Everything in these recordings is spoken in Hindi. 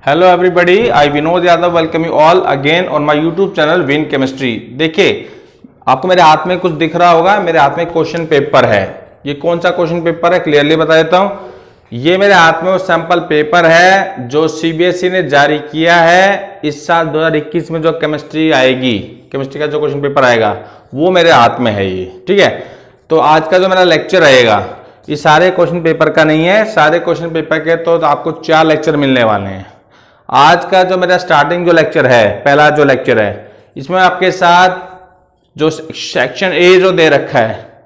Hello everybody, I Vinod Yadav welcome you all again on my YouTube channel win chemistry. देखिए, आपको मेरे हाथ में कुछ दिख रहा होगा। मेरे हाथ में क्वेश्चन पेपर है। ये कौन सा क्वेश्चन पेपर है क्लियरली बता देता हूं। ये मेरे हाथ में वो सैंपल पेपर है जो सीबीएसई ने जारी किया है। इस साल 2021 में जो केमिस्ट्री आएगी, केमिस्ट्री का जो क्वेश्चन पेपर आएगा वो मेरे हाथ में है ये, ठीक है। तो आज का जो मेरा लेक्चर रहेगा ये सारे क्वेश्चन पेपर का नहीं है। सारे क्वेश्चन पेपर के तो आपको 4 लेक्चर मिलने वाले हैं। आज का जो मेरा स्टार्टिंग जो लेक्चर है, पहला जो लेक्चर है, इसमें आपके साथ जो सेक्शन ए जो दे रखा है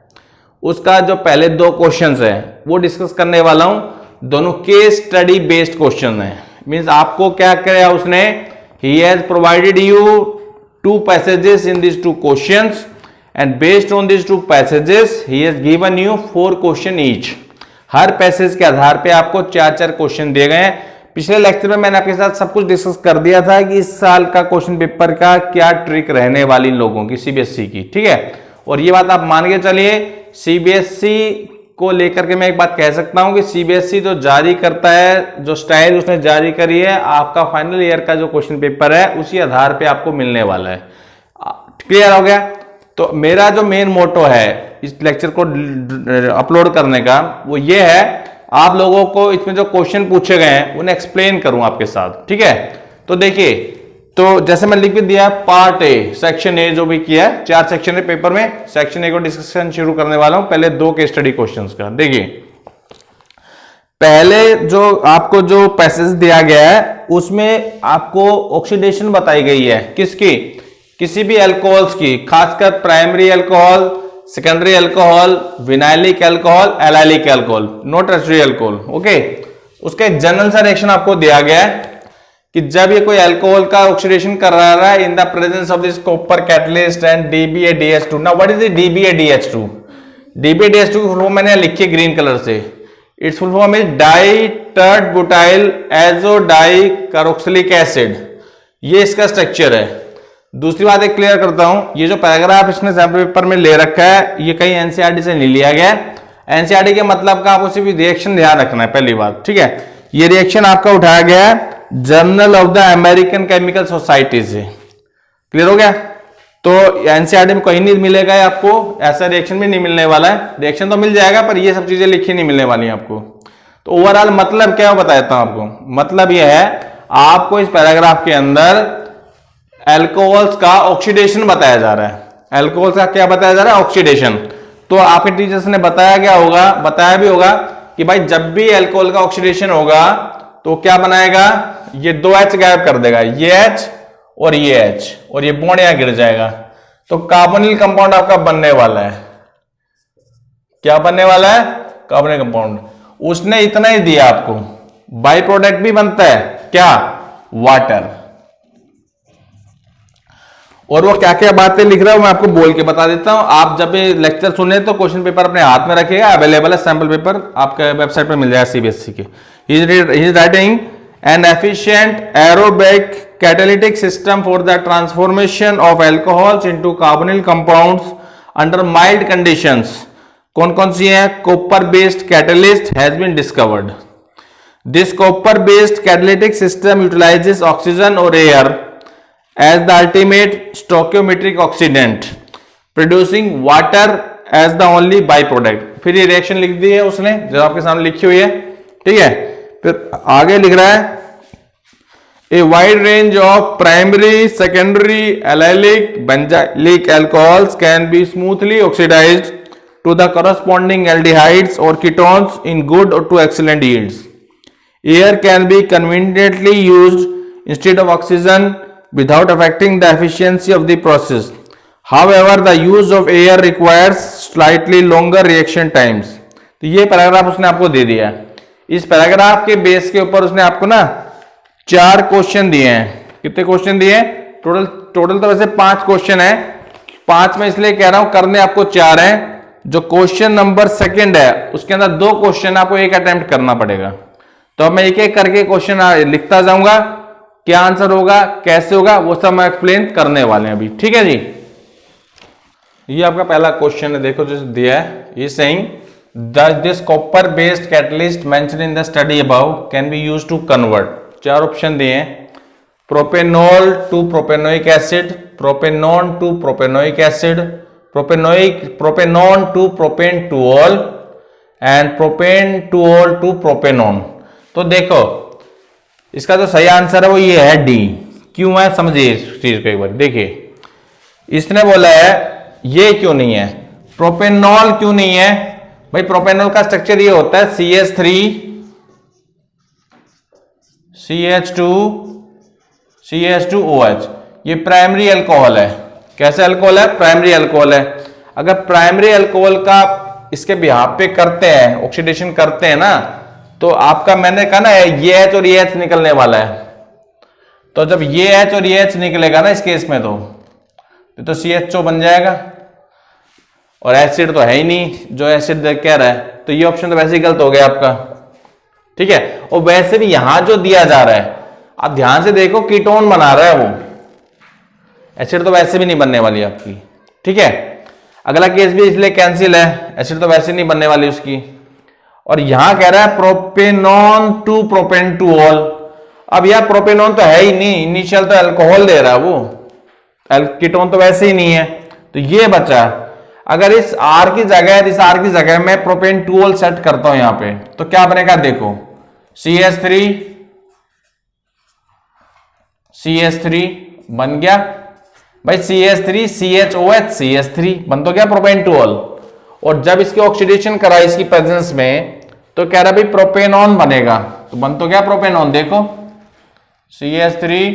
उसका जो पहले 2 क्वेश्चंस है वो डिस्कस करने वाला हूं। दोनों केस स्टडी बेस्ड क्वेश्चन है। मींस आपको क्या किया उसने, he has provided you 2 passages in this 2 questions and based on this 2 passages he has given you 4 question each. Her passage के आधार पे आपको 4-4 क्वेश्चन दिए गए हैं। पिछले लेक्चर में मैंने आपके साथ सब कुछ डिस्कस कर दिया था कि इस साल का क्वेश्चन पेपर का क्या ट्रिक रहने वाली लोगों की, सीबीएसई की, ठीक है। और ये बात आप मान के चलिए, सीबीएसई को लेकर के मैं एक बात कह सकता हूं कि सीबीएसई जो जारी करता है, जो स्टाइल उसने जारी करी है, आपका फाइनल ईयर का जो क्वेश्चन पेपर है उसी आधार पे आपको मिलने वाला है। क्लियर हो गया। तो मेरा जो मेन मोटो है इस लेक्चर को अपलोड करने का वो ये है, आप लोगों को इसमें जो क्वेश्चन पूछे गए हैं उन्हें एक्सप्लेन करूं आपके साथ, ठीक है। तो देखिए, तो जैसे मैं लिख भी दिया पार्ट ए, सेक्शन ए जो भी किया है, 4 सेक्शन है पेपर में। सेक्शन ए को डिस्कशन शुरू करने वाला हूं पहले 2 केस स्टडी क्वेश्चंस का। देखिए, पहले जो आपको जो पैसेज दिया गया है उसमें आपको ऑक्सीडेशन बताई गई है। किसकी? किसी भी अल्कोहल्स की, खासकर primary alcohol, secondary alcohol, vinylic alcohol, allylic alcohol, no tertiary alcohol, okay. उसका एक जनरल सा रिएक्शन आपको दिया गया है कि जब ये कोई अल्कोहल का ऑक्सीडेशन कर रहा है in the presence of this copper catalyst and DBA-DH2। Now what is the DBA-DH2? DBA-DH2 की फुल फॉर्म मैंने लिखी है ग्रीन कलर से। It's full form is di tert butyl azodicarboxylic acid. ये इसका स्ट्रक्चर है। दूसरी बात एक क्लियर करता हूं, ये जो पैराग्राफ इसने सैंपल पेपर में ले रखा है ये कहीं एनसीईआरटी से नहीं लिया गया। एनसीईआरटी के मतलब का आपको सिर्फ रिएक्शन ध्यान रखना है, पहली बात, ठीक है। ये रिएक्शन आपका उठाया गया है journal of the American chemical society से। क्लियर हो गया। तो एनसीईआरटी में कहीं नहीं मिलेगा आपको, ऐसा रिएक्शन भी नहीं मिलने वाला है। रिएक्शन तो मिल जाएगा पर ये सब चीजें लिखी नहीं मिलने वाली आपको। तो ओवरऑल मतलब क्या बताता हूं आपको। मतलब यह है, आपको इस पैराग्राफ के अंदर अल्कोहल्स का ऑक्सीडेशन बताया जा रहा है। अल्कोहल्स का क्या बताया जा रहा है? ऑक्सीडेशन। तो आपके टीचर्स ने बताया भी होगा कि भाई जब भी अल्कोहल का ऑक्सीडेशन होगा तो क्या बनाएगा, ये 2 H गायब कर देगा, ये H और ये H, और ये बॉन्ड यहां गिर जाएगा। तो कार्बोनिल कंपाउंड आपका बनने वाला है। क्या बनने वाला है? Carbonyl compound. उसने इतना ही दिया आपको। बाई प्रोडक्ट भी बनता है क्या? वाटर। और वो क्या क्या बातें लिख रहा है मैं आपको बोल के बता देता हूं। आप जब ये लेक्चर सुने तो क्वेश्चन पेपर अपने हाथ में रखिएगा। अवेलेबल है सैंपल पेपर, आपके वेबसाइट पर मिल जाएगा सीबीएसई के। He is writing an efficient aerobic catalytic system for the transformation of alcohols into carbonyl compounds under mild conditions. कौन कौन सी है? Copper based catalyst has been discovered. This copper based catalytic system utilises oxygen और air as the ultimate stoichiometric oxidant, producing water as the only byproduct। फिर ये रिएक्शन लिख दी है उसने जो आपके सामने लिखी हुई है, ठीक है। फिर आगे लिख रहा है, a wide range of primary, secondary, allylic, benzylic alcohols can be smoothly oxidized to the corresponding aldehydes or ketones in good or to excellent yields. Air can be conveniently used instead of oxygen without affecting the efficiency of the process. However, the use of air requires slightly longer reaction times। तो ये पैराग्राफ उसने आपको दे दिया है। इस पैराग्राफ के बेस के ऊपर उसने आपको ना 4 क्वेश्चन दिए हैं। कितने क्वेश्चन दिए हैं? टोटल तो वैसे 5 क्वेश्चन है। 5 में इसलिए कह रहा हूं, करने आपको 4 हैं। जो क्वेश्चन नंबर 2 है उसके अंदर 2 क्वेश्चन आपको एक अटेम्प्ट करना पड़ेगा। तो अब मैं एक एक करके क्वेश्चन लिखता जाऊंगा, क्या आंसर होगा, कैसे होगा, वो सब मैं एक्सप्लेन करने वाले हैं अभी, ठीक है जी। ये आपका पहला क्वेश्चन है, देखो जो दिया है, ये saying this copper based catalyst mention in the study above can be used to convert 4 option दिए हैं, propanol to propanoic acid, propanone to propanoic acid, propanone to propan two ol and propan two ol to propanone. तो देखो इसका जो सही आंसर है वो ये है डी। क्यों है समझिए इस चीज को एक बार देखिए। इसने बोला है ये क्यों नहीं है, प्रोपेनॉल क्यों नहीं है? भाई प्रोपेनॉल का स्ट्रक्चर ये होता है CH3 CH2 CH2OH। ये प्राइमरी अल्कोहल है। कैसे अल्कोहल है? प्राइमरी अल्कोहल है। अगर प्राइमरी अल्कोहल का इसके बिहाफ पे करते हैं, ऑक्सीडेशन करते हैं ना, तो आपका मैंने कहा ना ये H और ये H निकलने वाला है। तो जब ये H और ये H निकलेगा ना इस केस में तो CHO बन जाएगा, और एसिड तो है ही नहीं जो एसिड कह रहा है, तो ये ऑप्शन तो वैसे ही गलत हो गया आपका। ठीक है, और वैसे भी यहां जो दिया जा रहा है आप ध्यान से देखो, कीटोन बना रहा है वो, एसिड तो वैसे भी नहीं बनने वाली आपकी। ठीक है, अगला केस भी इसलिए कैंसिल है, एसिड तो वैसे नहीं बनने वाली उसकी। और यहां कह रहा है प्रोपेनॉन टू प्रोपेनटुओल। अब यार प्रोपेनॉन तो है ही नहीं, इनिशियल तो अल्कोहल दे रहा है वो, कीटोन तो वैसे ही नहीं है, तो ये बचा। अगर इस R की जगह मैं प्रोपेनटुओल सेट करता हूं यहां पे, तो क्या बनेगा देखो, CH3 बन गया भाई, CH3 CHOH CH3 बन तो गया प्रोपेनटुओल। और जब इसकी ऑक्सीडेशन करा इसकी प्रेजेंस में, तो कह रहा भाई प्रोपेनॉन बनेगा, तो बन तो गया प्रोपेनॉन। देखो CH3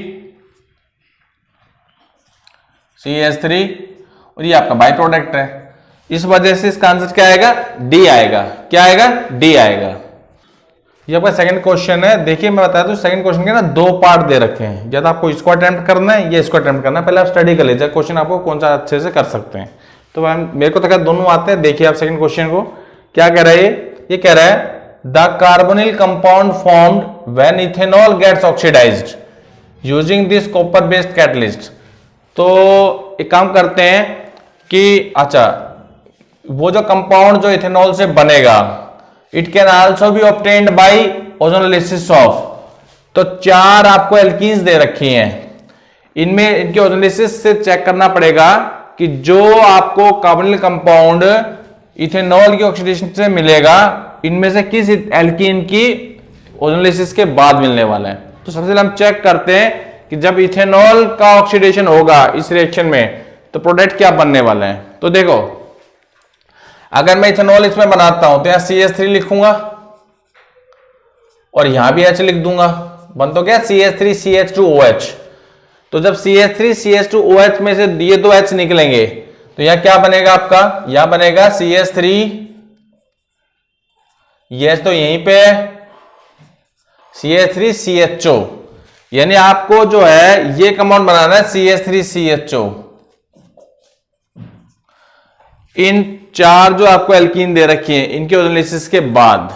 और ये आपका बाई प्रोडक्ट है। इस वजह से इसका आंसर क्या आएगा? डी आएगा। क्या आएगा? डी आएगा। ये आपका सेकंड क्वेश्चन है। देखिए मैं बताया तो सेकंड क्वेश्चन के ना 2 पार्ट दे रखे हैं, या तो आपको इसको अटेम्प्ट करना है या इसको अटेम्प्ट करना है। पहले आप स्टडी कर लीजिए क्वेश्चन आपको कौन सा अच्छे से कर सकते हैं। तो मेरे को तो दोनों आते हैं। देखिए आप सेकंड क्वेश्चन को क्या कह रहा है, ये कह रहा है the carbonyl compound formed when ethanol gets oxidised using this copper based catalyst. तो एक काम करते हैं कि अच्छा वो जो कंपाउंड जो इथेनॉल से बनेगा, it can also be obtained by ozonolysis of. तो 4 आपको एल्कीन्स दे रखी हैं, इनमें इनके ओजोनोलिसिस से चेक करना पड़ेगा कि जो आपको कार्बोनिल कंपाउंड इथेनॉल की ऑक्सीडेशन से मिलेगा, इनमें से किस एल्कीन की ओजोनोलिसिस के बाद मिलने वाला है। तो सबसे पहले हम चेक करते हैं कि जब इथेनॉल का ऑक्सीडेशन होगा इस रिएक्शन में, तो प्रोडक्ट क्या बनने वाला है। तो देखो अगर मैं इथेनॉल इसमें बनाता हूं तो यहां CH3 लिखूंगा और यहां भी H लिख दूंगा, बन तो क्या CH3 CH2OH। तो जब CH3 CH2OH में से ये 2 H निकलेंगे, तो यहां क्या बनेगा आपका, यहां बनेगा CH3, ये H तो यहीं पे है, CH3 CHO, यानी आपको जो है ये कंपाउंड बनाना है CH3 CHO। इन 4 जो आपको एल्कीन दे रखी है इनके ओजोनोलिसिस के बाद,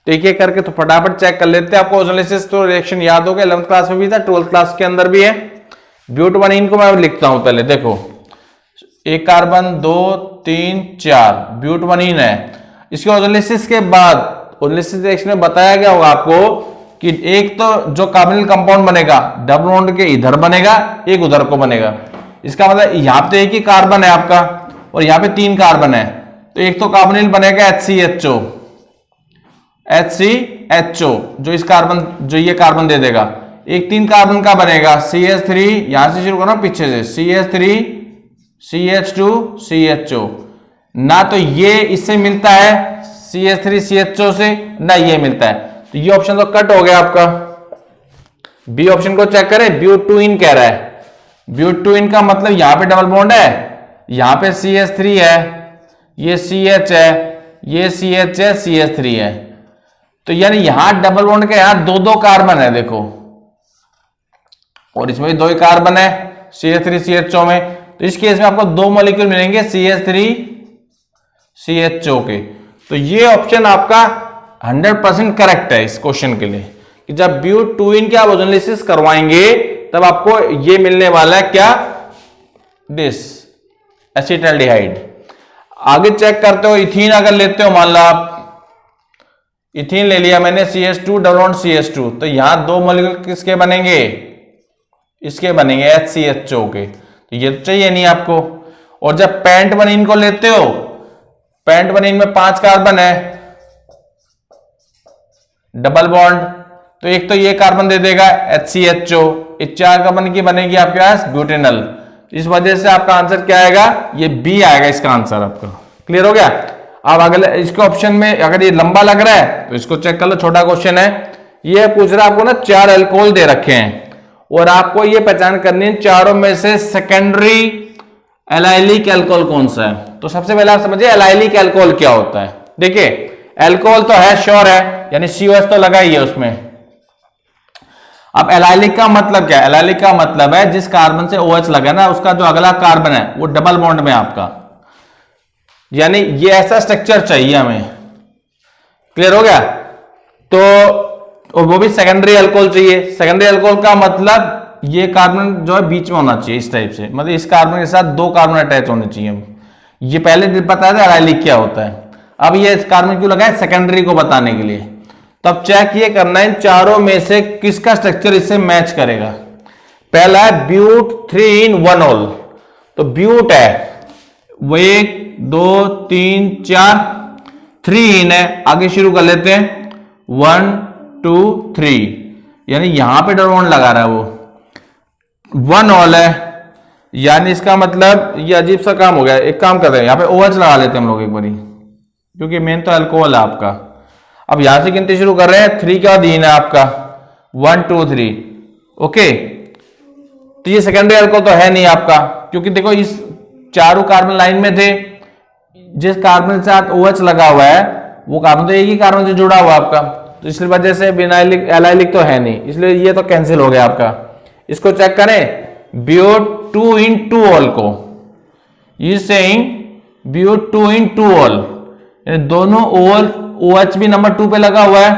तो एक एक करके तो फटाफट चेक कर लेते हैं। आपको ओजोनोलिसिस तो रिएक्शन याद होगा, 11th क्लास में भी था, 12th क्लास के अंदर भी है। ब्यूटवानीन को मैं लिखता हूं पहले, देखो एक कार्बन 2 3 4 ब्यूटवानीन है। इसके ओजोनोलिसिस के बाद ओजोनोलिसिस रिएक्शन में बताया गया होगा आपको कि एक तो जो कार्बोनिल कंपाउंड बनेगा डबल बॉन्ड के इधर बनेगा, एक उधर को बनेगा। इसका मतलब यहां पे एक ही कार्बन है आपका और यहां पे 3 कार्बन है, तो एक तो कार्बोनिल बनेगा HCHO जो इस कार्बन जो ये कार्बन दे देगा। एक 3 कार्बन का बनेगा CH3, यहां से शुरू करना पीछे से, CH3 CH2 CHO। ना तो ये इससे मिलता है CH3 CHO से, ना ये मिलता है, तो ये ऑप्शन तो कट हो गया आपका। बी ऑप्शन को चेक करें, ब्यूटुइन कह रहा है। ब्यूटुइन का मतलब यहां पे डबल बॉन्ड है, यहां पे CH3 है, ये CH है, ये CH है, CH3 है, तो यानी यहां डबल बॉन्ड के यहां 2 कार्बन है देखो, और इसमें भी 2 ही कार्बन है CH3 CHO में। तो इस केस में आपको 2 मॉलिक्यूल मिलेंगे CH3 CHO के। तो ये ऑप्शन आपका 100% करेक्ट है इस क्वेश्चन के लिए, कि जब ब्यूटुइन की आप ओजोनोलिसिस करवाएंगे तब आपको ये मिलने वाला है क्या, दिस एसिटाल्डिहाइड। आगे चेक करते हो, इथीन अगर लेते हो मान लो आप, इथीन ले लिया मैंने CH2 डबल बॉन्ड CH2, तो यहां दो मॉलिक्यूल किसके बनेंगे, इसके बनेंगे HCHO के, तो ये तो चाहिए नहीं आपको। और जब पेंट बनीन को लेते हो, पेंट बनीन में 5 कार्बन है, डबल बॉन्ड, तो एक तो ये कार्बन दे देगा HCHO, इस 4 कार्बन की बनेगी आपके पास ब्यूटेनल। इस वजह से आपका आंसर क्या आएगा, ये बी आएगा इसका आंसर आपका। क्लियर हो गया। अब अगले इसके ऑप्शन में अगर ये लंबा लग रहा है तो इसको चेक कर लो, छोटा क्वेश्चन है। ये पूछ रहा है आपको ना 4 अल्कोहल दे रखे हैं और आपको ये पहचान करनी है चारों में से सेकेंडरी एलाइलिक अल्कोहल कौन सा है। तो सबसे पहले आप समझिए एलाइलिक अल्कोहल क्या होता है। देखिए अल्कोहल तो है, श्योर है, यानी COH तो लगा ही है उसमें। अब एलाइलिक का मतलब क्या है, एलाइलिक का मतलब है जिस कार्बन से OH लगा ना उसका जो अगला कार्बन है वो डबल बॉन्ड में आपका, यानी ये ऐसा स्ट्रक्चर चाहिए हमें। क्लियर हो गया। तो और वो भी सेकेंडरी अल्कोहल चाहिए। सेकेंडरी अल्कोहल का मतलब ये कार्बन जो है बीच में होना चाहिए इस टाइप से, मतलब इस कार्बन के साथ 2 कार्बन अटैच होने चाहिए। ये पहले पता था एलाइलिक क्या होता है, अब ये इस कार्बन क्यों लगा है, सेकेंडरी को बताने के लिए। तब चेक ये करना है इन चारों में से किसका स्ट्रक्चर इससे मैच करेगा। पहला है ब्यूट 3 in 1 ol, तो ब्यूट है वो 1 2 3 4, 3 in है, आगे शुरू कर लेते हैं 1 2 3, यानी यहां पे डबल बॉन्ड लगा रहा है वो 1 ol है, यानी इसका मतलब ये अजीब सा काम हो गया। एक काम करते हैं यहां पे OH लगा लेते हैं हम लोग एक बारी, क्योंकि मेन तो अल्कोहल है आपका। अब यहां से गिनती शुरू कर रहे हैं, 3 का दिन है आपका 1 2 3, ओके। तो ये सेकेंडरी अल्कोहल तो है नहीं आपका, क्योंकि देखो इस चारों कार्बन लाइन में थे, जिस कार्बन के साथ OH लगा हुआ है वो कार्बन तो एक ही कार्बन से जुड़ा हुआ आपका, तो इसलिए वजह से विनाइलिक एलाइलिक तो है नहीं, इसलिए ये तो कैंसिल हो गया आपका। इसको चेक करें ब्यूट 2 in 2 ol को, ये सेइंग ब्यूट 2 in 2 ol, यानी दोनों OH भी नंबर 2 पे लगा हुआ है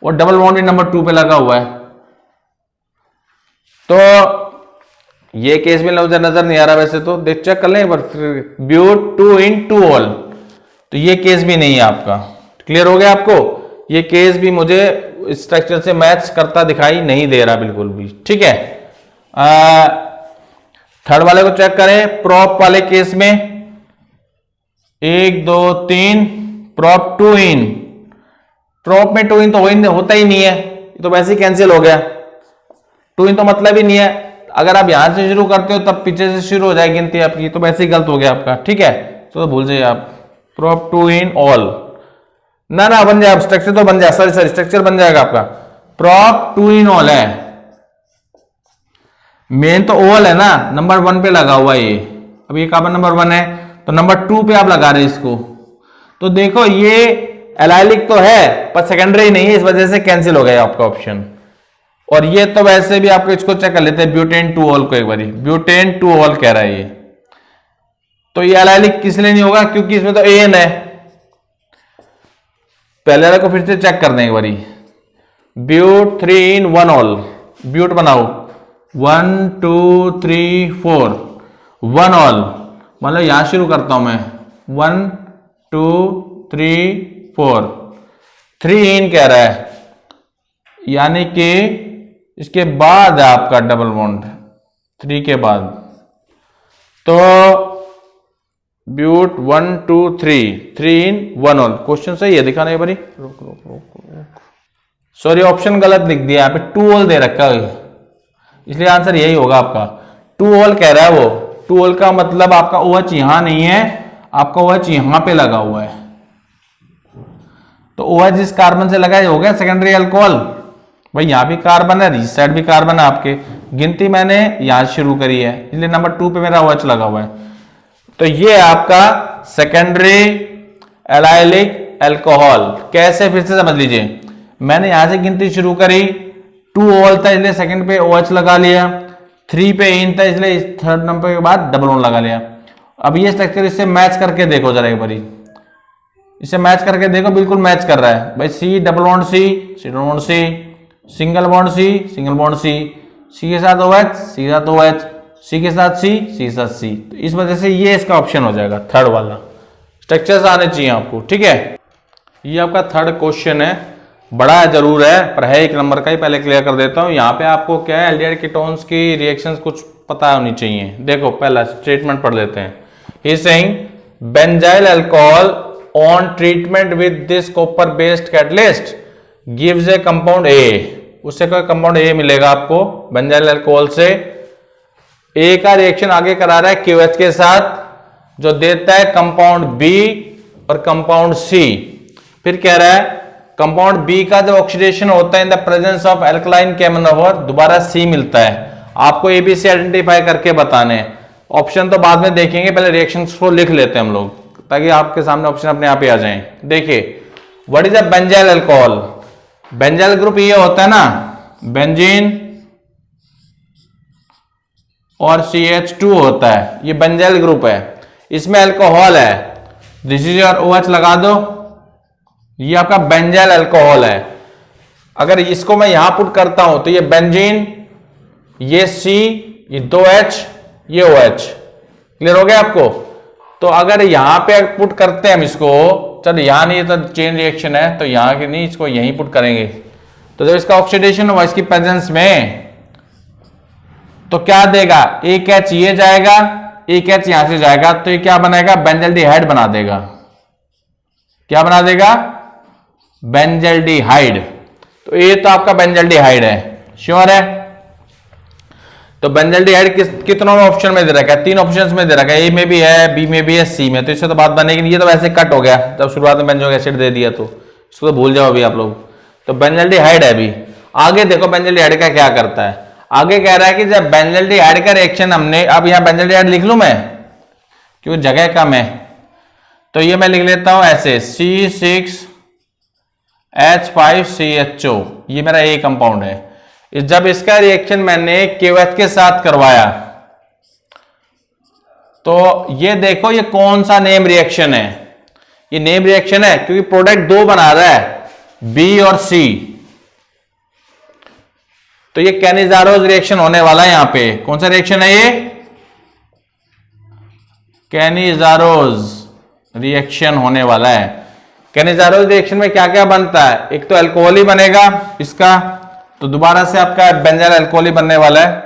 और डबल बॉन्ड भी नंबर 2 पे लगा हुआ है। तो ये केस में मुझे नजर नहीं आ रहा वैसे तो, देख चेक कर लें एक बार, ब्यूट 2 in 2 ol, तो ये केस भी नहीं है आपका। क्लियर हो गया आपको, ये केस भी मुझे स्ट्रक्चर से मैच करता दिखाई नहीं दे रहा बिल्कुल भी। ठीक है, थर्ड वाले को चेक करें। प्रॉप वाले केस में 1 2 3, प्रॉप 2 in, प्रॉप में 2 in तो होता ही नहीं है, तो वैसे ही कैंसिल हो गया। 2 in तो मतलब ही नहीं है, अगर आप यहां से शुरू करते हो तब पीछे से शुरू हो जाए गिनती आपकी, तो वैसे ही गलत हो गया आपका। ठीक है, तो भूल जाइए आप प्रॉप 2 in all, ना बन जाए, स्ट्रक्चर तो बन जाए, सॉरी स्ट्रक्चर बन जाएगा आपका। प्रॉप 2 in all है, मेन तो ओल है ना, नंबर 1 पे लगा हुआ ये। अब ये कार्बन नंबर 1 है तो नंबर 2 पे आप लगा रहे हैं इसको, तो देखो ये एलाइलिक तो है पर सेकेंडरी नहीं है, इस वजह से कैंसिल हो गया आपका ऑप्शन। और ये तो वैसे भी आपको इसको चेक कर लेते हैं ब्यूटेन 2 ol को एक बारी, ब्यूटेन 2 ol कह रहा है ये, तो ये एलाइलिक किस लिए नहीं होगा, क्योंकि इसमें तो AN है। पहले वाले को फिर से चेक करने एक बारी, ब्यूट 3 in 1 ol, ब्यूट बनाओ 1 2 3 4, 1 ol, मतलब यहां शुरू करता हूं मैं 1 2 3 4, 3 in कह रहा है, यानी कि इसके बाद है आपका डबल बॉन्ड 3 के बाद, तो ब्यूट 1 2 3 in 1 ol। क्वेश्चन सही है, दिखाना एक बारी, सॉरी ऑप्शन गलत लिख दिया, यहाँ पे 2 ol दे रखा है, इसलिए आंसर यही होगा आपका। 2 ol कह रहा है वो, 2 ol का मतलब आपका OH यहां नहीं है, आपका OH यहां पे लगा हुआ है, तो OH इस कार्बन से लगा हो गया सेकेंडरी अल्कोहल। भाई यहां भी कार्बन है, इस साइड भी कार्बन है आपके, गिनती मैंने यहां शुरू करी है, इसलिए नंबर 2 पे मेरा OH लगा हुआ है। तो ये आपका सेकेंडरी एलाइलिक अल्कोहल। कैसे, फिर से समझ लीजिए, मैंने यहां से गिनती शुरू करी, 2 ol था इसलिए सेकंड पे OH लगा लिया, 3 पे इन था इसलिए थर्ड नंबर के बाद डबल बॉन्ड लगा लिया। अब ये स्ट्रक्चर इससे मैच करके देखो जरा एक बारी, इसे मैच करके देखो, बिल्कुल मैच कर रहा है भाई। C double bond C, C double bond C, single bond C, single bond C, C के साथ OH, C के साथ OH, C के साथ C, C के साथ C, तो इस वजह से ये इसका ऑप्शन हो जाएगा थर्ड वाला। स्ट्रक्चर्स आने चाहिए आपको, ठीक है। ये आपका थर्ड क्वेश्चन है, बड़ा जरूर है पर है 1 नंबर का ही, पहले क्लियर कर देता हूं। यहाँ पे आपको क्या है, एल्डिहाइड कीटोन्स की रिएक्शंस कुछ पता होनी चाहिए। देखो पहला स्टेटमेंट पढ़ लेते हैं। ही is saying benzyl alcohol on treatment with this copper based catalyst gives A compound A. उससे कोई कंपाउंड ए मिलेगा आपको बेंजाइल अल्कोहल से। ए का रिएक्शन आगे करा रहा है क्यूएच के साथ, जो देता है कंपाउंड बी और कंपाउंड सी। फिर कह रहा है कंपाउंड बी का जब ऑक्सीडेशन होता है in the presence of alkaline केमनोवर, दोबारा सी मिलता है। आपको एबीसी आइडेंटिफाई करके बताने, ऑप्शन तो बाद में देखेंगे, पहले रिएक्शंस को लिख लेते हैं हम लोग ताकि आपके सामने ऑप्शन अपने आप ही आ जाएं। देखिए what is a benzyl alcohol. Benzyl group ये होता है ना, बेंजीन और CH2 होता है, ये बेंजाइल ग्रुप है, इसमें अल्कोहल है। दिस इज योर OH लगा दो, ये आपका बेंजाइल अल्कोहल है। अगर इसको मैं यहां पुट करता हूं तो ये बेंजीन, ये C, ये 2H, ये OH। क्लियर हो गया आपको। तो अगर यहां पे पुट करते हैं हम इसको, चलो यहां नहीं, तो चेन रिएक्शन है तो यहां के नहीं, इसको यहीं पुट करेंगे। तो जब इसका ऑक्सीडेशन हुआ इसकी प्रेजेंस में तो क्या देगा, एक H ये जाएगा, एक H यहां से जाएगा, तो ये क्या बनाएगा, बेंजल्डिहाइड बना देगा। क्या बना देगा, बेंजल्डिहाइड। तो ये तो आपका बेंजल्डिहाइड है, श्योर है। तो बेंजल्डिहाइड कितनों ऑप्शन में दे रखा है, 3 ऑप्शंस में दे रखा है, ए में भी है, बी में भी है, सी में। तो इससे तो बात बनेगी। ये तो वैसे कट हो गया जब शुरुआत में बेंजोइक एसिड दे दिया, तो इसको तो भूल जाओ अभी आप लोग। तो बेंजल्डिहाइड है अभी। आगे देखो बेंजल्डिहाइड का क्या करता है। आगे कह रहा है कि जब बेंजल्डिहाइड का रिएक्शन हमने, अब यहां बेंजल्डिहाइड लिख लूं मैं क्योंकि जगह कम है, तो ये मैं लिख लेता हूं ऐसे C6H5CHO, ये मेरा ए कंपाउंड है। जब इसका रिएक्शन मैंने KOH के साथ करवाया तो ये देखो ये कौन सा नेम रिएक्शन है, ये नेम रिएक्शन है क्योंकि प्रोडक्ट 2 बना रहा है, बी और सी। तो ये कैनिजारोज रिएक्शन होने वाला है। यहां पे कौन सा रिएक्शन है, ये कैनिजारोज रिएक्शन होने वाला है। कैनिजारोज रिएक्शन में क्या क्या बनता है, एक तो अल्कोहल ही बनेगा इसका, तो दोबारा से आपका बेंजाइल अल्कोहल ही बनने वाला है,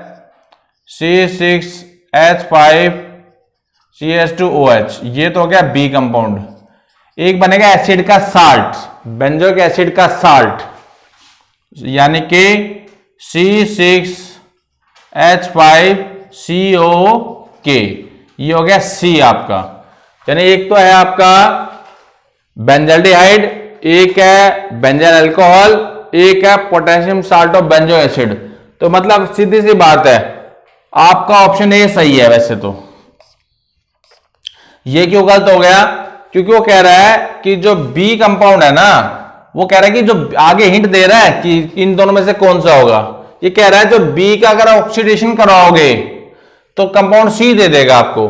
C6H5CH2OH। ये तो हो गया बी कंपाउंड। एक बनेगा एसिड का साल्ट, बेंजोइक एसिड का साल्ट, यानी कि C6H5COK, ये हो गया सी आपका। यानी एक तो है आपका बेंजल्डिहाइड, एक है बेंजाइल अल्कोहल, एक है potassium salt of benzoic acid. तो मतलब सीधी सी बात है, आपका ऑप्शन ए सही है। वैसे तो ये क्यों गलत हो गया, क्योंकि वो कह रहा है कि जो बी कंपाउंड है ना, वो कह रहा है कि जो आगे हिंट दे रहा है कि इन दोनों में से कौन सा होगा। ये कह रहा है जो बी का अगर ऑक्सीडेशन करवाओगे तो कंपाउंड सी दे देगा आपको।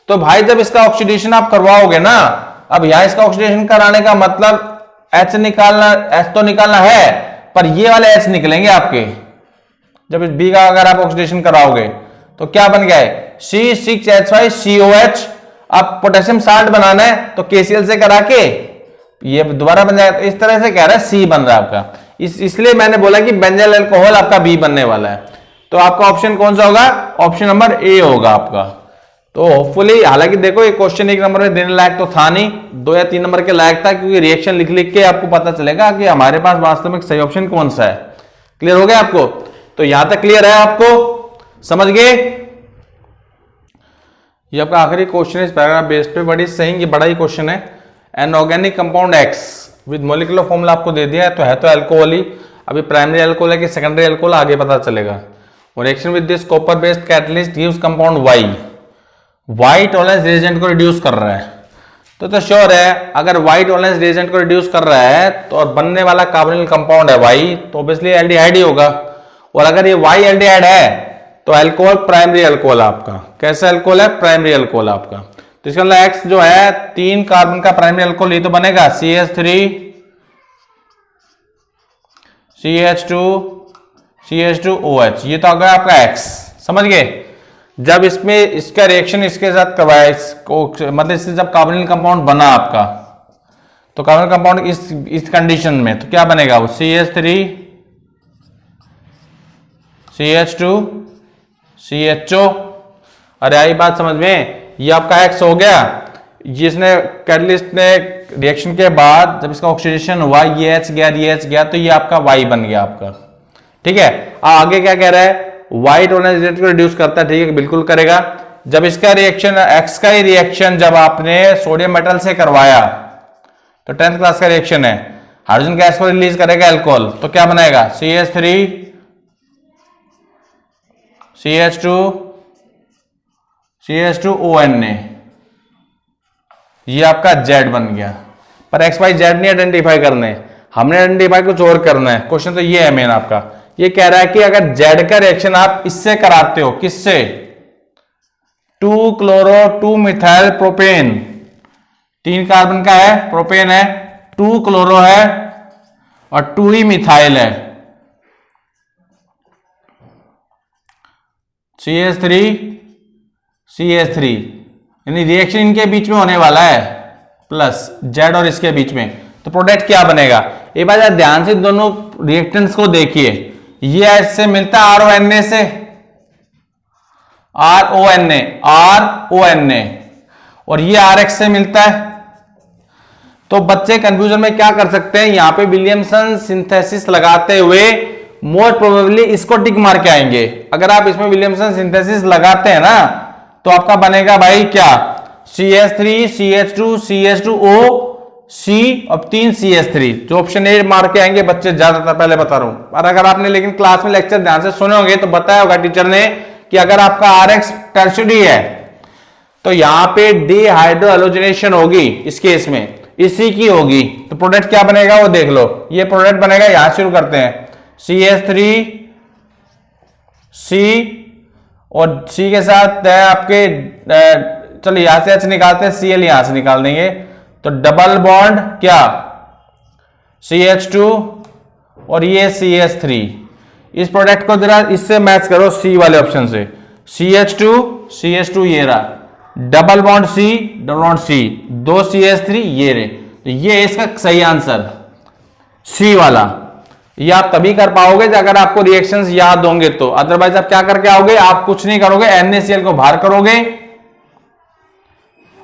तो भाई जब इसका ऑक्सीडेशन आप करवाओगे ना, अब यहां इसका ऑक्सीडेशन कराने का मतलब H निकालना, H तो निकालना है पर ये वाले H निकलेंगे आपके। जब इस बी का अगर आप ऑक्सीडेशन कराओगे तो क्या बन गया है, C6H5COH। अब पोटेशियम साल्ट बनाना है तो KCl से करा के ये दोबारा बन जाएगा। इस तरह से कह रहा है सी बन रहा है आपका। इसलिए मैंने बोला कि बेंजाइल अल्कोहल आपका बी बनने वाला है। तो आपका ऑप्शन कौन सा होगा, ऑप्शन नंबर ए होगा आपका। तो होपफुली, हालांकि देखो ये क्वेश्चन 1 नंबर में देने लायक तो था नहीं, 2 या 3 नंबर के लायक था, क्योंकि रिएक्शन लिख लिख के आपको पता चलेगा कि हमारे पास वास्तव में सही ऑप्शन कौन सा है। क्लियर हो गया आपको। तो यहां तक क्लियर है, आपको समझ गए। ये आपका आखिरी क्वेश्चन है इस पैराग्राफ बेस पे, बड़ी सही, ये बड़ा ही क्वेश्चन है। An organic compound x with molecular formula आपको दे दिया है, तो अल्कोहल ही। अभी प्राइमरी अल्कोहल है कि सेकेंडरी अल्कोहल आगे पता चलेगा। Reaction with this copper based catalyst gives compound Y Tollens reagent को रिड्यूस कर रहा है। तो श्योर है अगर वाई टॉलरेंस रिएजेंट को रिड्यूस कर रहा है तो और बनने वाला कार्बोनिल कंपाउंड है वाई, तो ऑब्वियसली एल्डिहाइड ही होगा। और अगर ये वाई एल्डिहाइड है तो अल्कोहल प्राइमरी अल्कोहल आपका। कैसा अल्कोहल है, प्राइमरी अल्कोहल आपका। तो इसका मतलब एक्स जो है 3 कार्बन का प्राइमरी अल्कोहल, ये तो बनेगा CH3CH2OH, ये तो आ गया आपका एक्स। समझ गए। जब इसमें इसका रिएक्शन इसके साथ करवाया, इसको मतलब इससे जब कार्बोनिल कंपाउंड बना आपका, तो कार्बन कंपाउंड इस कंडीशन में तो क्या बनेगा, वो CH3 CH2 CHO। अरे आई बात समझ में, ये आपका X हो गया, जिसने कैटलिस्ट ने रिएक्शन के बाद जब इसका ऑक्सीडेशन हुआ ये H गया ये H गया, तो ये आपका Y बन गया आपका। ठीक है, आगे क्या कह रहा है, व्हाइट ऑरेंज को रिड्यूस करता है। ठीक है, बिल्कुल करेगा। जब इसका रिएक्शन X का ही रिएक्शन जब आपने सोडियम मेटल से करवाया तो 10th क्लास का रिएक्शन है, हाइड्रोजन गैस को रिलीज करेगा अल्कोहल, तो क्या बनाएगा CH3 CH2 CH2ONA, ये आपका Z बन गया। पर X Y Z नहीं आइडेंटिफाई करने, हमने आइडेंटिफाई कुछ और करना है। क्वेश्चन तो ये है मेन आपका, ये कह रहा है कि अगर Z का रिएक्शन आप इससे कराते हो, किससे, 2 क्लोरो 2 मिथाइल प्रोपेन, 3 कार्बन का है, प्रोपेन है, 2 क्लोरो है और 2 ही मिथाइल है, CH3 CH3, यानी रिएक्शन इनके बीच में होने वाला है प्लस Z और इसके बीच में, तो प्रोडक्ट क्या बनेगा। एक बार ध्यान से दोनों रिएक्टेंट्स को देखिए, ये इससे मिलता है RONA से, RONA और ये RX से मिलता है। तो बच्चे कंफ्यूजन में क्या कर सकते हैं, यहां पे विलियमसन सिंथेसिस लगाते हुए मोस्ट प्रोबेबली इसको टिक मार के आएंगे। अगर आप इसमें विलियमसन सिंथेसिस लगाते हैं ना तो आपका बनेगा भाई क्या, CH3 CH2 CH2O C और 3 CH3, जो ऑप्शन ए मार के आएंगे बच्चे ज्यादातर, पहले बता रहा हूं। और अगर आपने लेकिन क्लास में लेक्चर ध्यान से सुने होंगे तो बताया होगा टीचर ने कि अगर आपका RX टर्शियरी है तो यहां पे डिहाइड्रो हेलोजनेशन होगी, इस केस में इसी की होगी, तो प्रोडक्ट क्या बनेगा वो देख लो। ये प्रोडक्ट बनेगा, यहां शुरू करते हैं, CH3 C और C के साथ है आपके, चलो यहां से H निकालते हैं, Cl यहां से निकाल देंगे, तो डबल बॉन्ड क्या CH2 और ये CH3। इस प्रोडक्ट को जरा इससे मैच करो C वाले ऑप्शन से, CH2 ये रहा, डबल बॉन्ड C 2 CH3 ये रे, तो ये इसका सही आंसर C वाला। ये आप तभी कर पाओगे अगर आपको रिएक्शंस याद होंगे तो, अदरवाइज आप क्या करके आओगे, आप कुछ नहीं करोगे, NaCl को बाहर करोगे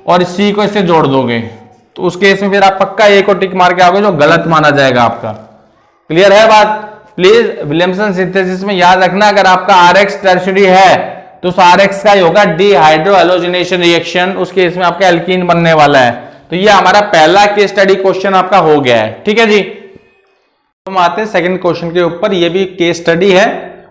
और C को इससे जोड़ दोगे, तो उस केस में फिर आप पक्का A को टिक मार के आओगे, जो गलत माना जाएगा आपका। क्लियर है बात। प्लीज विलियमसन सिंथेसिस में याद रखना, अगर आपका RX टर्शियरी है तो उस RX का ही होगा डिहाइड्रो हेलोजनेशन रिएक्शन, उस केस में आपका एल्कीन बनने वाला है। तो ये हमारा पहला केस स्टडी क्वेश्चन आपका हो गया है। ठीक है जी, हम आते हैं सेकंड क्वेश्चन के ऊपर। ये भी केस स्टडी है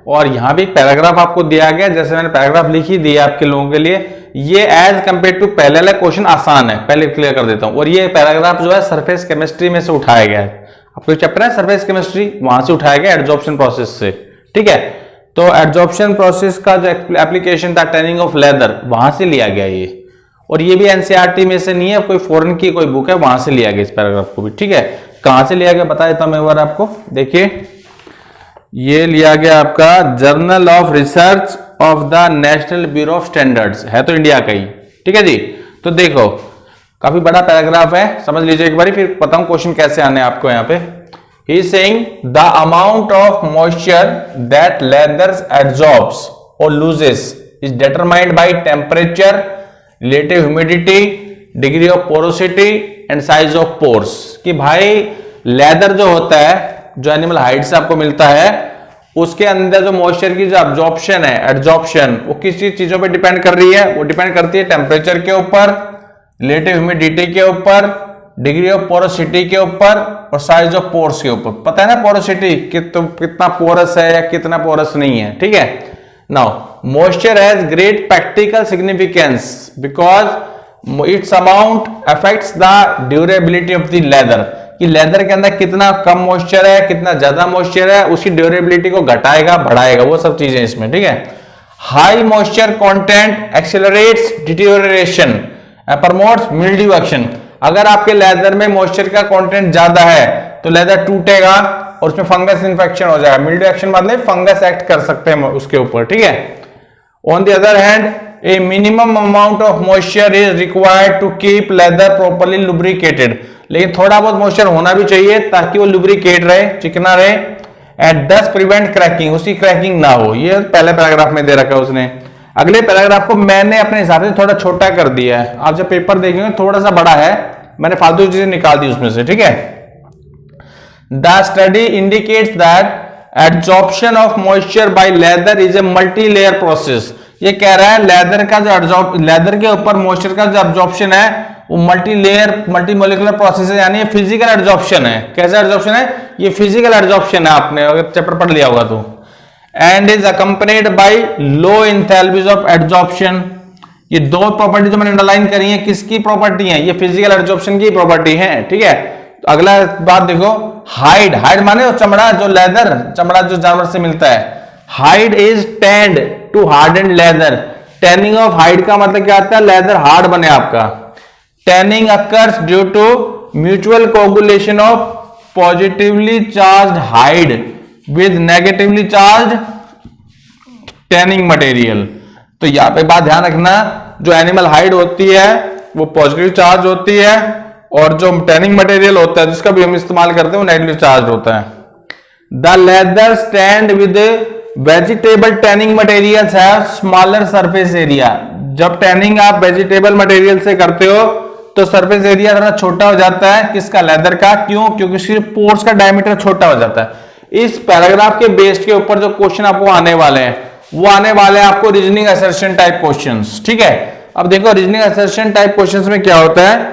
और यहां भी एक पैराग्राफ आपको दिया गया, जैसे मैंने पैराग्राफ लिखी दिया आपके लोगों के लिए। ये एज कंपेयर टू पहले वाला क्वेश्चन आसान है, पहले क्लियर कर देता हूं। और ये पैराग्राफ जो है सरफेस केमिस्ट्री में से उठाया गया है, आपको चैप्टर है सरफेस केमिस्ट्री, वहां से उठाया गया एडजॉर्प्शन प्रोसेस से। ठीक है, तो एडजॉर्प्शन प्रोसेस का जो एप्लीकेशन था टैनिंग ऑफ लेदर, वहां से लिया गया ये। और ये भी एनसीईआरटी में से नहीं है, कोई फॉरेन की कोई बुक है, वहां से लिया गया इस पैराग्राफ को भी। ठीक है, कहां से लिया गया बता देता हूं एक बार आपको। देखिए, ये लिया गया आपका journal of research of the national bureau of standards, है तो इंडिया का ही। ठीक है जी, तो देखो काफी बड़ा पैराग्राफ है, समझ लीजिए एक बार, फिर बताऊं क्वेश्चन कैसे आने आपको। यहाँ पे ही is saying the amount of moisture that leathers absorbs और loses is determined by temperature, relative humidity, degree of porosity and size of pores. कि भाई लेदर जो होता है, जो एनिमल हाइड से आपको मिलता है, उसके अंदर जो मॉइस्चर की जो एब्जॉर्प्शन है, एड्जॉर्प्शन, वो किस चीजों पे डिपेंड कर रही है, वो डिपेंड करती है टेम्परेचर के ऊपर, रिलेटिव ह्यूमिडिटी के ऊपर, डिग्री ऑफ पोरोसिटी के ऊपर और साइज ऑफ पोर्स के ऊपर। पता है ना पोरोसिटी कितना पोरस है या कितना पोरस नहीं है। ठीक है, now moisture has great practical significance because it's amount affects the durability of the leather. कि लेदर के अंदर कितना कम मॉइस्चर है, कितना ज्यादा मॉइस्चर है, उसकी ड्यूरेबिलिटी को घटाएगा बढ़ाएगा, वो सब चीजें इसमें। ठीक है, high moisture content accelerates deterioration, promotes mildew action. अगर आपके लेदर में मॉइस्चर का कंटेंट ज्यादा है तो लेदर टूटेगा और उसमें फंगस इन्फेक्शन हो जाएगा। मिल्ड्यू एक्शन मतलब फंगस एक्ट कर सकते हैं उसके ऊपर। ठीक है, on the other hand a minimum amount of moisture is required to keep leather properly lubricated. लेकिन थोड़ा बहुत मॉइस्चर होना भी चाहिए ताकि वो लुब्रिकेट रहे, चिकना रहे, एंड दस प्रिवेंट क्रैकिंग, उसकी क्रैकिंग ना हो। ये पहले पैराग्राफ में दे रखा है उसने। अगले पैराग्राफ को मैंने अपने हिसाब से थोड़ा छोटा कर दिया है, आप जब पेपर देखेंगे थोड़ा सा बड़ा है, मैंने फालतू चीजें निकाल दी उसमें से, ठीक है। The study indicates that absorption of moisture by leather is a multi layer process. ये कह रहा है लेदर का जो लेदर के ऊपर मॉइस्चर का जो एब्जॉर्प्शन है वो multi layer multi molecular process है, यानी फिजिकल एब्जॉर्प्शन है। कैसा एब्जॉर्प्शन है? ये फिजिकल एब्जॉर्प्शन है, आपने अगर चैप्टर पढ़ लिया होगा तो। And is accompanied by low enthalpies of absorption. ये दो प्रॉपर्टी जो मैंने अंडरलाइन करी है, किसकी प्रॉपर्टी है? ये फिजिकल एब्जॉर्प्शन की प्रॉपर्टी है, ठीक है। तो अगला बात देखो, हाइड। हाइड माने चमड़ा, जो लेदर चमड़ा जो जानवर से मिलता है। Hide is tend to harden leather. Tanning of hide का मतलब क्या आता है? लेदर हार्ड बने आपका। Tanning occurs due to mutual coagulation of positively charged hide with negatively charged tanning material. तो यहां पे बात ध्यान रखना, जो एनिमल हाइड होती है वो पॉजिटिव चार्ज होती है, और जो टैनिंग मटेरियल होता है जिसका भी हम इस्तेमाल करते हैं वो नेगेटिव चार्ज होता है। The leather stand with vegetable tanning materials have smaller surface area. जब टैनिंग आप वेजिटेबल मटेरियल से करते हो तो सरफेस एरिया थोड़ा छोटा हो जाता है, किसका? लेदर का। क्यों? क्योंकि सिर्फ पोर्स का डायमीटर छोटा हो जाता है। इस पैराग्राफ के बेस के ऊपर जो क्वेश्चन आपको आने वाले हैं वो आने वाले हैं आपको रीजनिंग असर्शन टाइप क्वेश्चंस, ठीक है। अब देखो रीजनिंग असर्शन टाइप क्वेश्चंस में क्या होता है,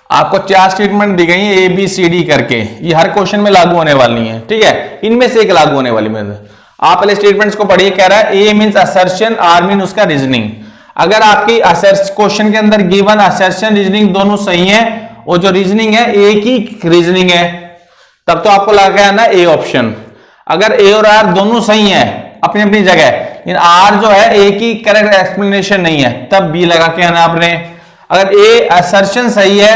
आपको 4 स्टेटमेंट दी गई है ए बी सी डी करके, ये हर क्वेश्चन में लागू होने वाली है, ठीक है। इनमें से एक लागू होने वाली में आप पहले स्टेटमेंट्स को पढ़िए। कह रहा है ए मींस असर्शन, आर मीन उसका रीजनिंग। अगर आपकी क्वेश्चन के अंदर गिवन असर्शन रीजनिंग दोनों सही है और जो रीजनिंग है एक ही रीजनिंग है, तब तो आपको लगा है ना ए ऑप्शन। अगर ए और आर दोनों सही है अपनी अपनी जगह, लेकिन आर जो है एक ही करेक्ट एक्सप्लेनेशन नहीं है, तब बी लगा के आना आपने। अगर ए असर्शन सही है,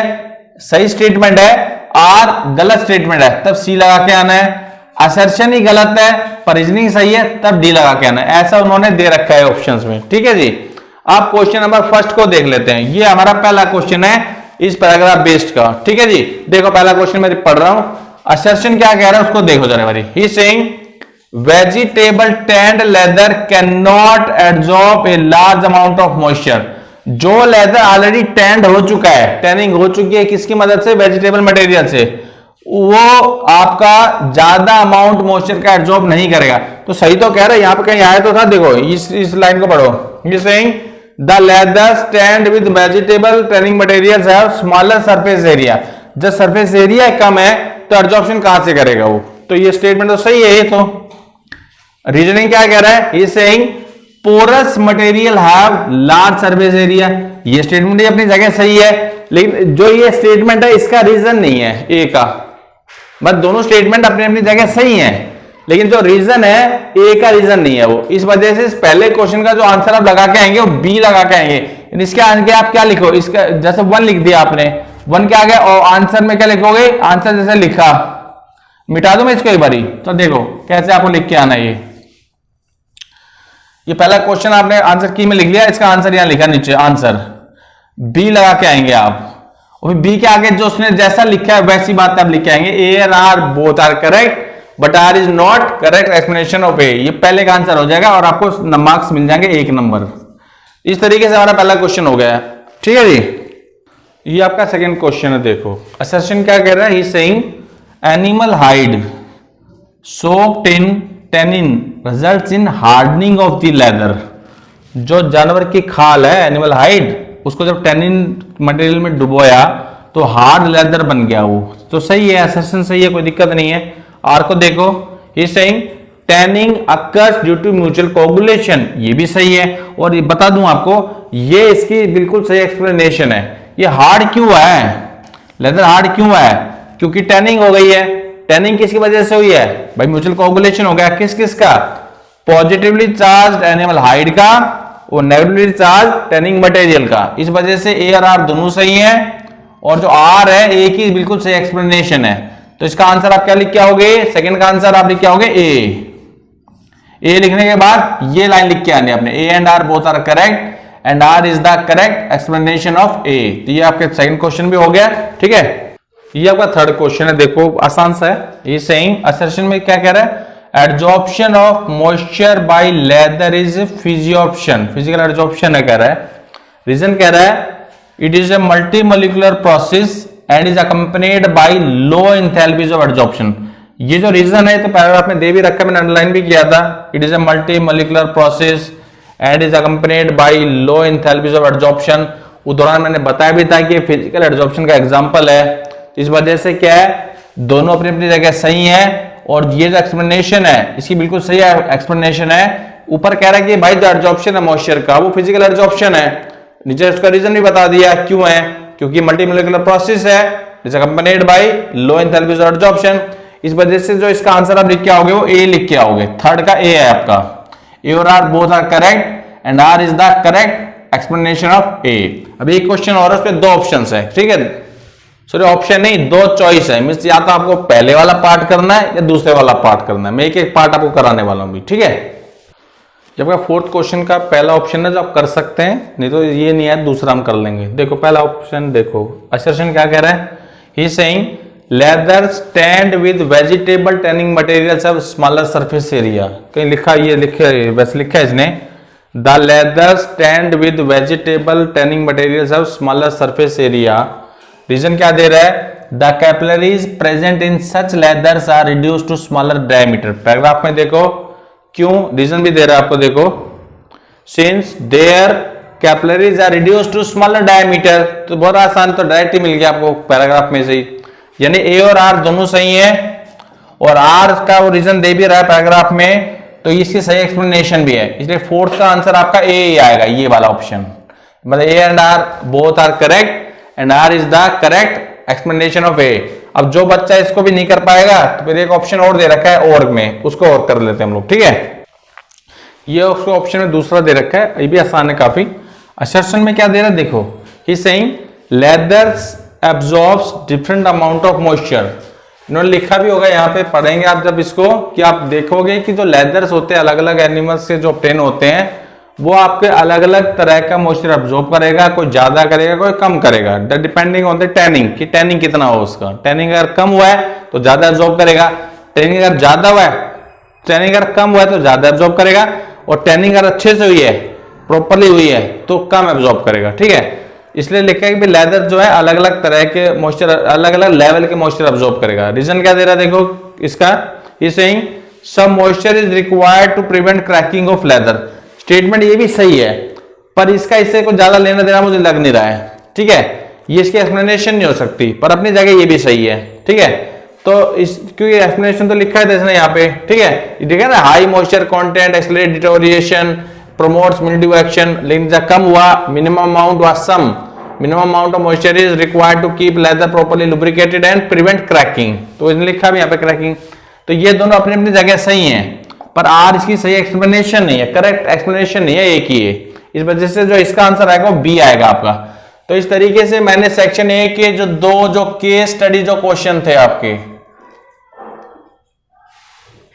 सही स्टेटमेंट है, आर गलत स्टेटमेंट है, तब सी लगा के आना है। असर्शन ही गलत है पर रीजनिंग सही है, तब डी लगा के आना है। ऐसा उन्होंने दे रखा है ऑप्शंस में, ठीक है जी। आप क्वेश्चन नंबर फर्स्ट को देख लेते हैं। ये हमारा पहला क्वेश्चन है इस पैराग्राफ बेस्ड का, ठीक है जी। देखो पहला क्वेश्चन मैं पढ़ रहा हूं, असर्शन क्या कह रहा है उसको देखो जरा बारी। He saying vegetable stand leather can not absorb a large amount of moisture. जो लेदर ऑलरेडी टैंड हो चुका है, टैनिंग हो चुकी है किसकी मदद से? वेजिटेबल मटेरियल से, वो आपका ज्यादा अमाउंट मॉइस्चर का एब्जॉर्ब नहीं करेगा। तो सही तो कह रहा है, यहां पे कहीं आया तो था, देखो इस लाइन को पढ़ो। ये saying the leather stand with vegetable tanning materials have smaller surface area. जब सरफेस एरिया कम है तो एब्जॉर्प्शन कहां से करेगा वो? तो ये स्टेटमेंट तो सही है। ये तो रीजनिंग क्या कह रहा है? ये saying porous material have large surface area. ये स्टेटमेंट ही अपनी जगह सही है, लेकिन जो ये स्टेटमेंट है इसका रीजन नहीं है ए का। बस दोनों स्टेटमेंट अपनी अपनी जगह सही है, लेकिन जो रीजन है ए का रीजन नहीं है वो। इस वजह से इस पहले क्वेश्चन का जो आंसर आप लगा के आएंगे वो बी लगा के आएंगे। इसके आगे आप क्या लिखो? इसका जैसे 1 लिख दिया आपने, 1 के आगे और आंसर में क्या लिखोगे? आंसर जैसे लिखा, मिटा दो मैं इसको एक बारी। तो देखो कैसे आपको लिख के आना। ये पहला क्वेश्चन आपने आंसर की में लिख लिया, इसका आंसर यहां लिखा नीचे, आंसर बी लगा के आएंगे आप। और बी के आगे जो उसने जैसा लिखा है वैसी बात आप लिख के आएंगे। A and R both are correct but R is not correct explanation of A. ये पहले का आंसर हो जाएगा और आपको मार्क्स मिल जाएंगे 1 नंबर। इस तरीके से हमारा पहला क्वेश्चन हो गया, ठीक है जी। ये आपका सेकंड क्वेश्चन है। देखो असर्शन क्या कह रहा है? He saying animal hide soaked in tannin results in hardening of the leather. जो जानवर की खाल है एनिमल हाइड, उसको जब टैनिन मटेरियल में डुबोया तो हार्ड लेदर बन गया वो। तो सही है, असर्शन सही है, कोई दिक्कत नहीं है। आर को देखो, he saying tanning occurs due to mutual coagulation, ये भी सही है। और ये बता दूं आपको, ये इसकी बिल्कुल सही एक्सप्लेनेशन है। ये हार्ड क्यों है, लेदर हार्ड क्यों है? क्योंकि टैनिंग हो गई है। टैनिंग किसकी वजह से हुई है भाई? म्यूचुअल कोगुलेशन हो गया। किस किस का? पॉजिटिवली चार्ज एनिमल हाइड का और नेगेटिवली चार्ज टैनिंग मटेरियल का। इस वजह से ए और आर दोनों सही है, और जो आर है ए की बिल्कुल सही एक्सप्लेनेशन है। तो इसका आंसर आप क्या लिख के आओगे? सेकंड का आंसर आप लिख के आओगे ए। ए लिखने के बाद ये लाइन लिख के आनी आपने, A and R both are correct and R is the correct explanation of A. तो ये आपके सेकंड क्वेश्चन भी हो गया, ठीक है। ये आपका थर्ड क्वेश्चन है, देखो आसान सा है। ये सेइंग असर्शन में क्या कह रहा है, adsorption of moisture by leather is physisorption, physical adsorption है कह रहा है। रीजन कह रहा है it is a multi molecular process and is accompanied by low enthalpies of adsorption. ये जो रीजन है तो पैराग्राफ में दे भी रखा है, मैंने अंडरलाइन भी किया था। It is a multi molecular process and is accompanied by low enthalpies of adsorption. उस दौरान मैंने बताया भी था कि फिजिकल एड्जॉर्प्शन का एग्जांपल है। इस वजह से क्या है, दोनों अपनी अपनी जगह सही है और ये जो एक्सप्लेनेशन है इसकी बिल्कुल सही एक्सप्लेनेशन है। ऊपर कह रहा है कि भाई जो एड्जॉर्प्शन है मॉइस्चर का वो फिजिकल एड्जॉर्प्शन है, नीचे उसका रीजन भी बता दिया क्यों है, क्योंकि मल्टी मॉलिक्यूलर प्रोसेस है, is accompanied by low enthalpies of adsorption. इस वजह से जो इसका आंसर आप लिख के आओगे वो ए लिख के आओगे, थर्ड का ए है आपका। ए और R both are correct and R is the correct explanation of A. अब एक क्वेश्चन और है, उसमें दो ऑप्शंस है, ठीक है, सॉरी ऑप्शन नहीं, दो चॉइस है, मींस या तो आपको पहले वाला पार्ट करना है या दूसरे वाला पार्ट करना है। मैं एक एक पार्ट आपको कराने वाला हूं भी, ठीक है। जब का फोर्थ क्वेश्चन का पहला ऑप्शन है जो आप कर सकते हैं, नहीं तो ये नहीं है दूसरा हम कर लेंगे। देखो पहला ऑप्शन देखो, असर्शन क्या कह रहा है, he saying leather stand with vegetable tanning materials of smaller surface area. कहीं लिखा, ये लिखा वैसे लिखा है इसने, the leather stand with vegetable tanning materials of smaller surface area. Reason क्या दे रहा है, the capillaries present in such leathers are reduced to smaller diameter. Paragraph में देखो क्यों, रीजन भी दे रहा है आपको, देखो since their capillaries are reduced to smaller diameter. तो बहुत आसान, तो डायरेक्ट ही मिल गया आपको पैराग्राफ में से ही, यानी ए और आर दोनों सही है और आर का वो रीजन दे भी रहा है पैराग्राफ में, तो इसकी सही एक्सप्लेनेशन भी है। इसलिए फोर्थ का आंसर आपका ए ही आएगा, ये वाला ऑप्शन, मतलब A and R both are correct and R is the correct explanation of A. अब जो बच्चा इसको भी नहीं कर पाएगा तो फिर एक ऑप्शन और दे रखा है और में, उसको और कर लेते हैं हम लोग, ठीक है। ये उसको ऑप्शन में दूसरा दे रखा है, ये भी आसान है काफी। असर्शन में क्या दे रहा है देखो, he saying leathers absorbs different amount of moisture. इन्होंने लिखा भी होगा, यहाँ पे पढ़ेंगे आप जब इसको, कि आप देखोगे कि जो लेदर्स होते हैं अलग अलग एनिमल्स से जो ऑब्टेन होते हैं वो आपके अलग अलग तरह का मॉइस्चर अब्जॉर्ब करेगा, कोई ज्यादा करेगा कोई कम करेगा, डिपेंडिंग ऑन द टैनिंग, कि टैनिंग कितना हो उसका। टैनिंग अगर कम हुआ है तो ज्यादा अब्जॉर्ब करेगा, टैनिंग अगर ज्यादा हुआ है, टैनिंग अगर कम हुआ है तो ज्यादा अब्जॉर्ब करेगा, और टैनिंग अगर अच्छे से हुई है, प्रॉपरली हुई है, तो कम अब्जॉर्ब करेगा, ठीक है। इसलिए लिखा है कि लेदर जो है अलग अलग तरह के मॉइस्चर, अलग अलग लेवल के मॉइस्चर अब्जॉर्ब करेगा। रीजन क्या दे रहा है देखो इसका, he saying some moisture is required to prevent cracking of leather. Statement ये भी सही है, पर इसका इससे कुछ ज्यादा लेना देना मुझे लग नहीं रहा है, ठीक है। ये इसकी एक्सप्लेनेशन नहीं हो सकती, पर अपनी जगह ये भी सही है, ठीक है। तो इस क्योंकि एक्सप्लेनेशन तो लिखा है इसने यहाँ पे, ठीक है, ठीक है ना, high moisture content accelerate deterioration promotes mildew action. लेकिन जब कम हुआ, मिनिमम अमाउंट हुआ some, minimum amount of moisture is required to keep leather properly lubricated and prevent cracking. तो इसने लिखा भी यहाँ पे क्रैकिंग। तो ये दोनों अपनी अपनी जगह सही हैं, पर आर इसकी सही एक्सप्लेनेशन नहीं है, करेक्ट एक्सप्लेनेशन नहीं है, एक ही है। इस वजह से जो इसका आंसर आएगा वो बी आएगा आपका। तो इस तरीके से मैंने सेक्शन ए के जो दो जो केस स्टडी जो क्वेश्चन थे आपके,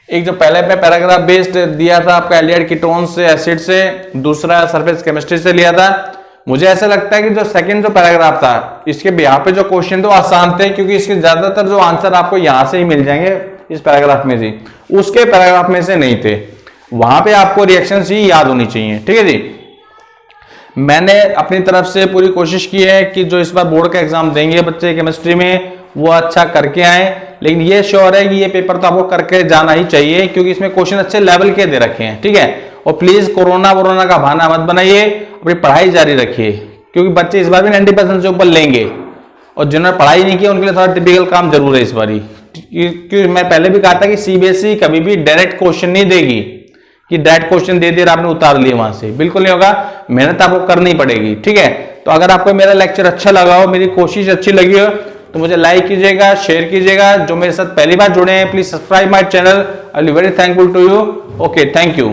एक जो पहले में पैराग्राफ बेस्ड दिया था आपका एल्डिहाइड कीटोन से, एसिड से, दूसरा सरफेस केमिस्ट्री से लिया था। मुझे ऐसा लगता है कि जो सेकंड जो पैराग्राफ था इसके यहाँ पे जो क्वेश्चन थे वो आसान थे, क्योंकि इसके ज्यादातर जो आंसर आपको यहां से ही मिल जाएंगे, इस पैराग्राफ में से, उसके पैराग्राफ में से नहीं थे। वहां पे आपको रिएक्शन ही याद होनी चाहिए, ठीक है जी। मैंने अपनी तरफ से पूरी कोशिश की है कि जो इस बार बोर्ड का एग्जाम देंगे बच्चे केमिस्ट्री में वो अच्छा करके आए, लेकिन ये श्योर है कि ये पेपर तो आपको करके जाना ही चाहिए, क्योंकि इसमें क्वेश्चन अच्छे लेवल के दे रखे हैं, ठीक है। और प्लीज कोरोना का बहाना मत बनाइए, अपनी पढ़ाई जारी रखिए, क्योंकि बच्चे इस बार भी 90% से ऊपर लेंगे, और जिन्होंने पढ़ाई नहीं की उनके लिए थोड़ा टिपिकल काम जरूर है इस बार। क्योंकि मैं पहले भी कहा था कि सीबीएसई कभी भी डायरेक्ट क्वेश्चन नहीं देगी, कि डायरेक्ट क्वेश्चन दे दिया आपने उतार लिए वहां से, बिल्कुल नहीं होगा, मेहनत आपको करनी पड़ेगी, ठीक है। तो अगर आपको मेरा लेक्चर अच्छा लगा हो, मेरी कोशिश अच्छी लगी हो, तो मुझे लाइक कीजिएगा, शेयर कीजिएगा। जो मेरे साथ पहली बार जुड़े हैं please subscribe my channel. I am very thankful to you. Okay, thank you.